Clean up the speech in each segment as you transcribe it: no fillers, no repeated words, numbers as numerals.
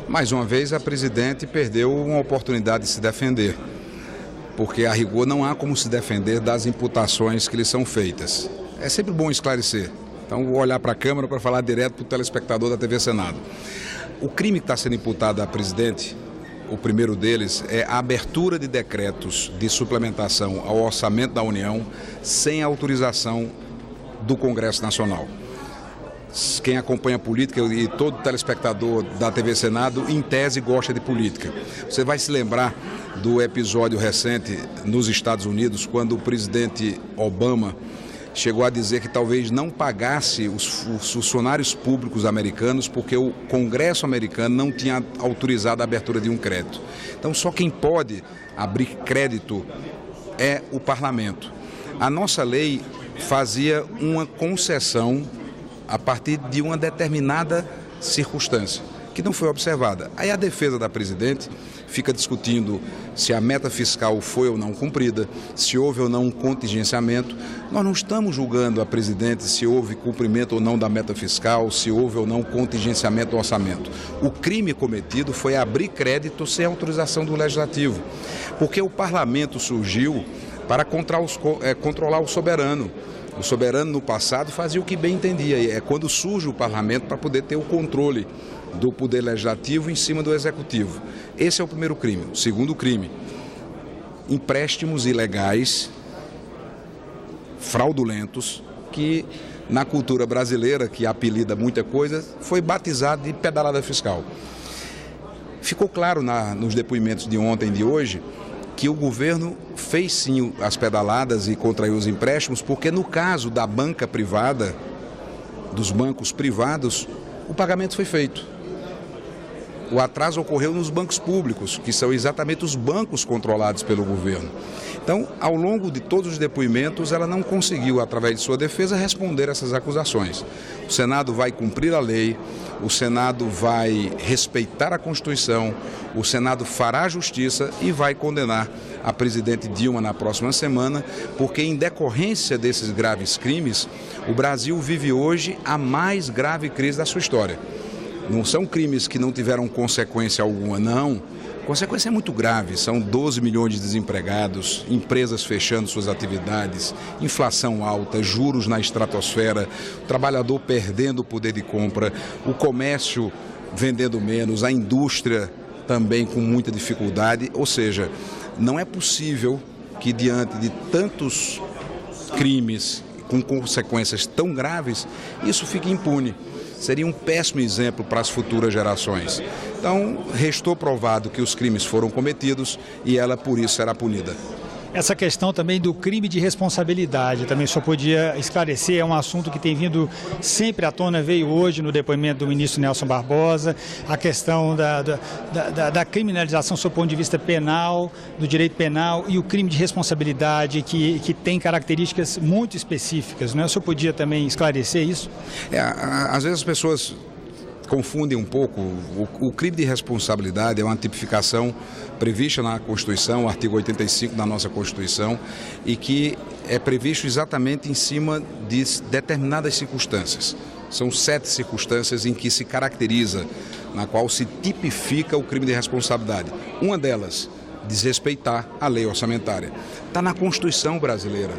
Mais uma vez, a presidente perdeu uma oportunidade de se defender, porque a rigor não há como se defender das imputações que lhe são feitas. É sempre bom esclarecer. Então, vou olhar para a Câmara para falar direto para o telespectador da TV Senado. O crime que está sendo imputado à presidente, o primeiro deles, é a abertura de decretos de suplementação ao orçamento da União sem autorização do Congresso Nacional. Quem acompanha a política e todo telespectador da TV Senado, em tese, gosta de política. Você vai se lembrar do episódio recente nos Estados Unidos, quando o presidente Obama chegou a dizer que talvez não pagasse os funcionários públicos americanos porque o Congresso americano não tinha autorizado a abertura de um crédito. Então, só quem pode abrir crédito é o parlamento. A nossa lei fazia uma concessão a partir de uma determinada circunstância, que não foi observada. Aí a defesa da presidente fica discutindo se a meta fiscal foi ou não cumprida, se houve ou não um contingenciamento. Nós não estamos julgando a presidente se houve cumprimento ou não da meta fiscal, se houve ou não contingenciamento do orçamento. O crime cometido foi abrir crédito sem autorização do Legislativo, porque o parlamento surgiu para controlar o soberano. O soberano, no passado, fazia o que bem entendia. É quando surge o parlamento para poder ter o controle do poder legislativo em cima do executivo. Esse é o primeiro crime. O segundo crime, empréstimos ilegais, fraudulentos, que na cultura brasileira, que apelida muita coisa, foi batizado de pedalada fiscal. Ficou claro nos depoimentos de ontem e de hoje que o governo fez sim as pedaladas e contraiu os empréstimos, porque no caso da banca privada, dos bancos privados, o pagamento foi feito. O atraso ocorreu nos bancos públicos, que são exatamente os bancos controlados pelo governo. Então, ao longo de todos os depoimentos, ela não conseguiu, através de sua defesa, responder essas acusações. O Senado vai cumprir a lei, o Senado vai respeitar a Constituição, o Senado fará justiça e vai condenar a presidente Dilma na próxima semana, porque em decorrência desses graves crimes, o Brasil vive hoje a mais grave crise da sua história. Não são crimes que não tiveram consequência alguma, não. A consequência é muito grave, são 12 milhões de desempregados, empresas fechando suas atividades, inflação alta, juros na estratosfera, o trabalhador perdendo o poder de compra, o comércio vendendo menos, a indústria também com muita dificuldade. Ou seja, não é possível que diante de tantos crimes com consequências tão graves, isso fique impune. Seria um péssimo exemplo para as futuras gerações. Então, restou provado que os crimes foram cometidos e ela, por isso, será punida. Essa questão também do crime de responsabilidade, também só podia esclarecer, é um assunto que tem vindo sempre à tona, veio hoje no depoimento do ministro Nelson Barbosa, a questão da criminalização sob o ponto de vista penal, do direito penal e o crime de responsabilidade que tem características muito específicas, não é? O senhor podia também esclarecer isso? Às vezes as pessoas confundem um pouco. O crime de responsabilidade é uma tipificação prevista na Constituição, o artigo 85 da nossa Constituição, e que é previsto exatamente em cima de determinadas circunstâncias. São 7 circunstâncias em que se caracteriza, na qual se tipifica o crime de responsabilidade. Uma delas, desrespeitar a lei orçamentária. Está na Constituição brasileira.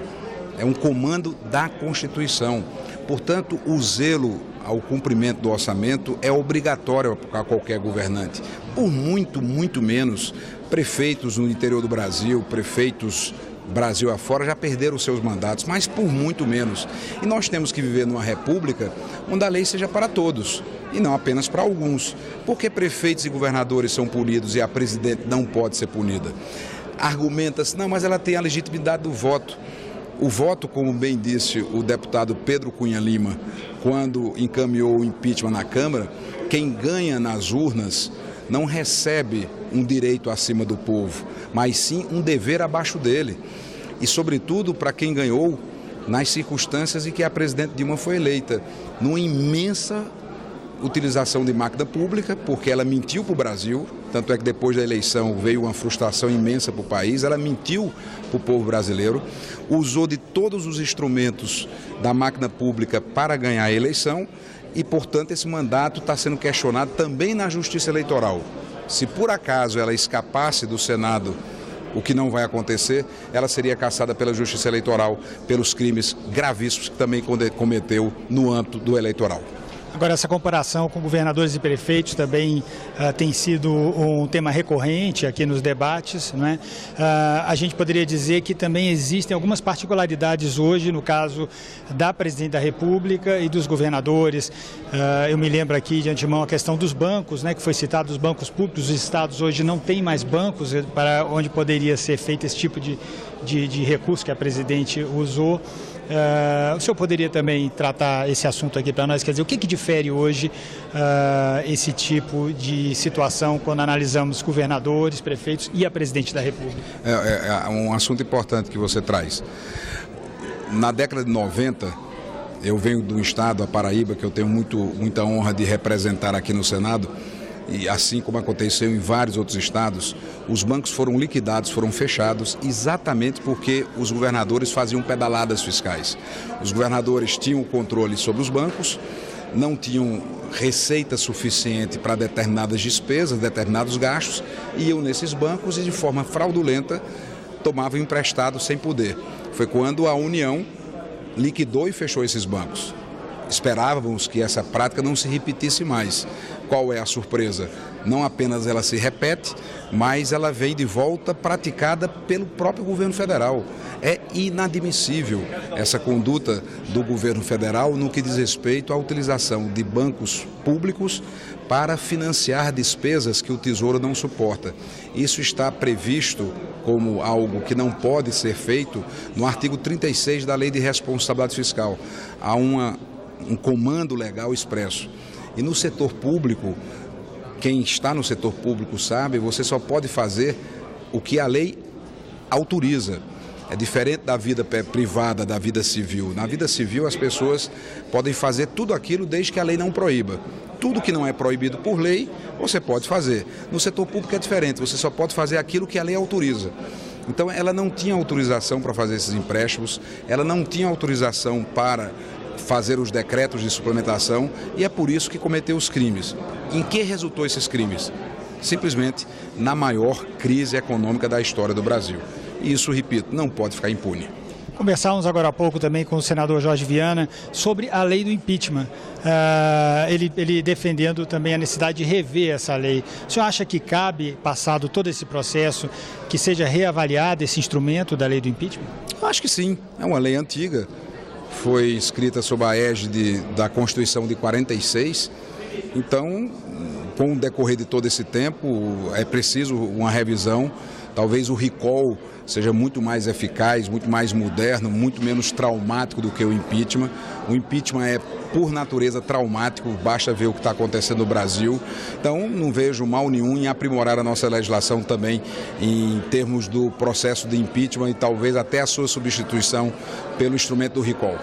É um comando da Constituição. Portanto, o zelo ao cumprimento do orçamento é obrigatório para qualquer governante. Por muito, muito menos, prefeitos no interior do Brasil, prefeitos Brasil afora já perderam seus mandatos, mas por muito menos. E nós temos que viver numa república onde a lei seja para todos e não apenas para alguns. Porque prefeitos e governadores são punidos e a presidente não pode ser punida? Argumenta-se, não, mas ela tem a legitimidade do voto. O voto, como bem disse o deputado Pedro Cunha Lima, quando encaminhou o impeachment na Câmara, quem ganha nas urnas não recebe um direito acima do povo, mas sim um dever abaixo dele. E, sobretudo, para quem ganhou nas circunstâncias em que a presidente Dilma foi eleita, numa imensa utilização de máquina pública, porque ela mentiu para o Brasil, tanto é que depois da eleição veio uma frustração imensa para o país, ela mentiu para o povo brasileiro, usou de todos os instrumentos da máquina pública para ganhar a eleição e, portanto, esse mandato está sendo questionado também na Justiça Eleitoral. Se por acaso ela escapasse do Senado, o que não vai acontecer, ela seria cassada pela Justiça Eleitoral pelos crimes gravíssimos que também cometeu no âmbito do eleitoral. Agora, essa comparação com governadores e prefeitos também tem sido um tema recorrente aqui nos debates, não é? A gente poderia dizer que também existem algumas particularidades hoje, no caso da Presidente da República e dos governadores. Eu me lembro aqui de antemão a questão dos bancos, né, que foi citado, os bancos públicos. Os estados hoje não têm mais bancos para onde poderia ser feito esse tipo de recurso que a Presidente usou. O senhor poderia também tratar esse assunto aqui para nós? Quer dizer, o que difere hoje esse tipo de situação quando analisamos governadores, prefeitos e a Presidente da República? É um assunto importante que você traz. Na década de 90, eu venho do estado, a Paraíba, que eu tenho muita honra de representar aqui no Senado, e assim como aconteceu em vários outros estados, os bancos foram liquidados, foram fechados, exatamente porque os governadores faziam pedaladas fiscais. Os governadores tinham controle sobre os bancos, não tinham receita suficiente para determinadas despesas, determinados gastos, iam nesses bancos e de forma fraudulenta tomavam emprestado sem poder. Foi quando a União liquidou e fechou esses bancos. Esperávamos que essa prática não se repetisse mais. Qual é a surpresa? Não apenas ela se repete, mas ela vem de volta praticada pelo próprio governo federal. É inadmissível essa conduta do governo federal no que diz respeito à utilização de bancos públicos para financiar despesas que o Tesouro não suporta. Isso está previsto como algo que não pode ser feito no artigo 36 da Lei de Responsabilidade Fiscal. Há um comando legal expresso. E no setor público, quem está no setor público sabe, você só pode fazer o que a lei autoriza. É diferente da vida privada, da vida civil. Na vida civil, as pessoas podem fazer tudo aquilo desde que a lei não proíba. Tudo que não é proibido por lei, você pode fazer. No setor público é diferente, você só pode fazer aquilo que a lei autoriza. Então, ela não tinha autorização para fazer esses empréstimos, ela não tinha autorização para fazer os decretos de suplementação e é por isso que cometeu os crimes. Em que resultou esses crimes? Simplesmente na maior crise econômica da história do Brasil. E isso, repito, não pode ficar impune. Conversávamos agora há pouco também com o senador Jorge Viana sobre a lei do impeachment. Ele defendendo também a necessidade de rever essa lei. O senhor acha que cabe, passado todo esse processo, que seja reavaliado esse instrumento da lei do impeachment? Eu acho que sim. É uma lei antiga. Foi escrita sob a égide da Constituição de 46. Então, com o decorrer de todo esse tempo, é preciso uma revisão. Talvez o recall seja muito mais eficaz, muito mais moderno, muito menos traumático do que o impeachment. O impeachment é, por natureza, traumático, basta ver o que está acontecendo no Brasil. Então, não vejo mal nenhum em aprimorar a nossa legislação também em termos do processo de impeachment e talvez até a sua substituição pelo instrumento do recall.